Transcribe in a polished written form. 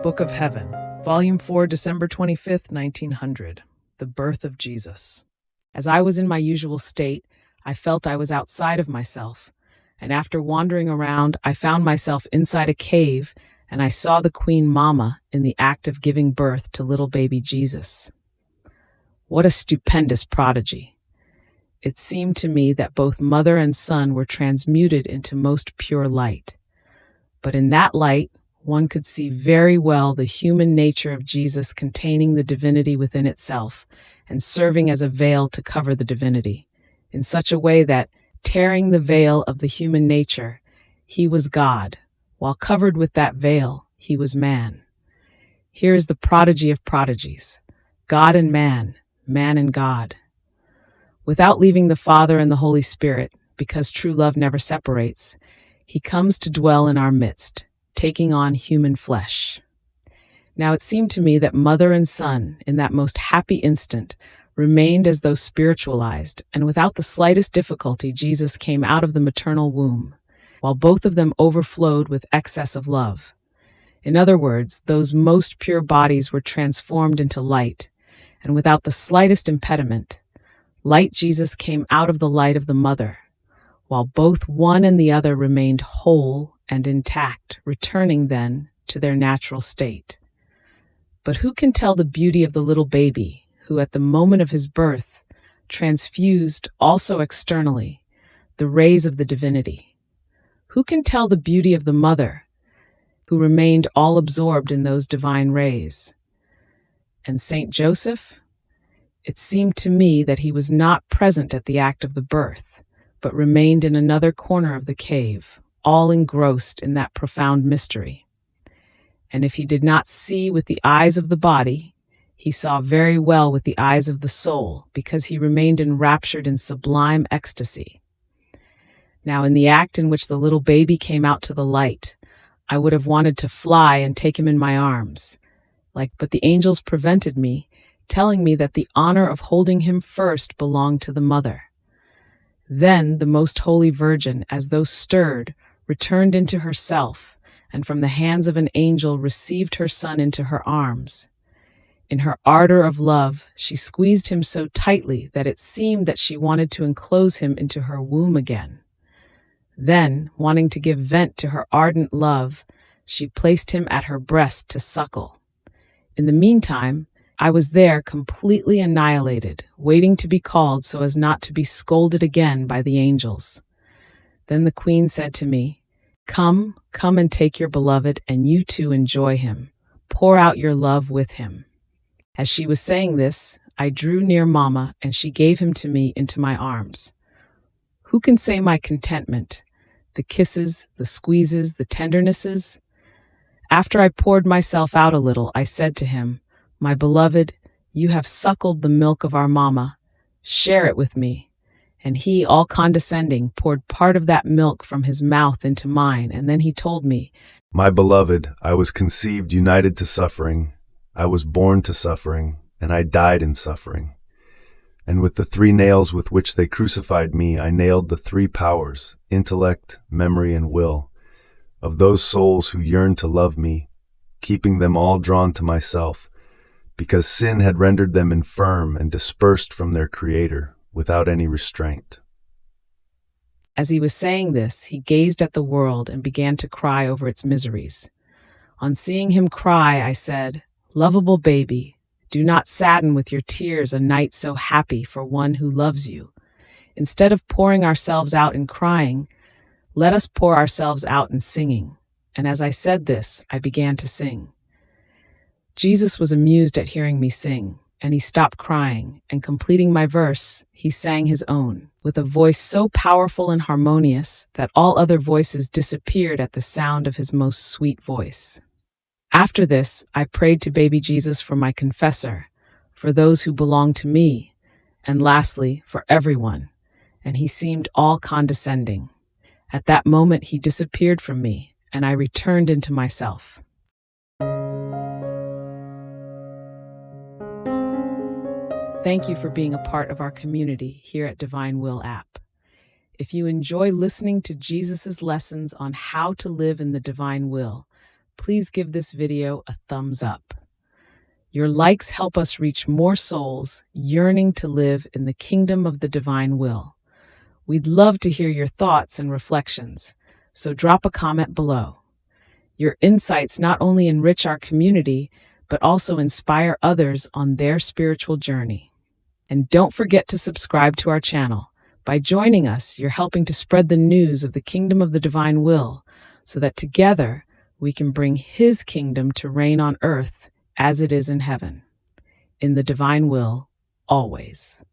Book of Heaven, Volume 4, December 25th, 1900. The Birth of Jesus. As I was in my usual state, I felt I was outside of myself, and after wandering around, I found myself inside a cave, and I saw the Queen Mama in the act of giving birth to little baby Jesus. What a stupendous prodigy! It seemed to me that both mother and son were transmuted into most pure light. But in that light, one could see very well the human nature of Jesus containing the divinity within itself and serving as a veil to cover the divinity, in such a way that, tearing the veil of the human nature, he was God, while covered with that veil, he was man. Here is the prodigy of prodigies: God and man and God. Without leaving the Father and the Holy Spirit, because true love never separates, he comes to dwell in our midst, taking on human flesh. Now it seemed to me that mother and son, in that most happy instant, remained as though spiritualized, and without the slightest difficulty Jesus came out of the maternal womb, while both of them overflowed with excess of love. In other words, those most pure bodies were transformed into light, and without the slightest impediment, light Jesus came out of the light of the mother, while both one and the other remained whole and intact, returning then to their natural state. But who can tell the beauty of the little baby, who at the moment of his birth transfused also externally the rays of the divinity? Who can tell the beauty of the mother, who remained all absorbed in those divine rays? And Saint Joseph? It seemed to me that he was not present at the act of the birth, but remained in another corner of the cave, all engrossed in that profound mystery. And if he did not see with the eyes of the body, he saw very well with the eyes of the soul, because he remained enraptured in sublime ecstasy. Now, in the act in which the little baby came out to the light, I would have wanted to fly and take him in my arms, but the angels prevented me, telling me that the honor of holding him first belonged to the mother. Then the most holy Virgin, as though stirred, returned into herself, and from the hands of an angel received her son into her arms. In her ardor of love, she squeezed him so tightly that it seemed that she wanted to enclose him into her womb again. Then, wanting to give vent to her ardent love, she placed him at her breast to suckle. In the meantime, I was there completely annihilated, waiting to be called so as not to be scolded again by the angels. Then the queen said to me, "Come and take your beloved, and you too enjoy him. Pour out your love with him." As she was saying this, I drew near Mama, and she gave him to me into my arms. Who can say my contentment? The kisses, the squeezes, the tendernesses? After I poured myself out a little, I said to him, "My beloved, you have suckled the milk of our Mama. Share it with me." And he, all condescending, poured part of that milk from his mouth into mine, and then he told me, "My beloved, I was conceived united to suffering. I was born to suffering, and I died in suffering. And with the 3 nails with which they crucified me, I nailed the 3 powers, intellect, memory, and will, of those souls who yearned to love me, keeping them all drawn to myself, because sin had rendered them infirm and dispersed from their Creator without any restraint." As he was saying this, he gazed at the world and began to cry over its miseries. On seeing him cry, I said, "Lovable baby, do not sadden with your tears a night so happy for one who loves you. Instead of pouring ourselves out in crying, let us pour ourselves out in singing." And as I said this, I began to sing. Jesus was amused at hearing me sing, and he stopped crying, and completing my verse, he sang his own, with a voice so powerful and harmonious that all other voices disappeared at the sound of his most sweet voice. After this, I prayed to baby Jesus for my confessor, for those who belong to me, and lastly, for everyone, and he seemed all condescending. At that moment, he disappeared from me, and I returned into myself. Thank you for being a part of our community here at Divine Will app. If you enjoy listening to Jesus' lessons on how to live in the divine will, please give this video a thumbs up. Your likes help us reach more souls yearning to live in the kingdom of the divine will. We'd love to hear your thoughts and reflections, so drop a comment below. Your insights not only enrich our community, but also inspire others on their spiritual journey. And don't forget to subscribe to our channel. By joining us, you're helping to spread the news of the kingdom of the divine will, so that together we can bring His kingdom to reign on earth as it is in heaven. In the divine will, always.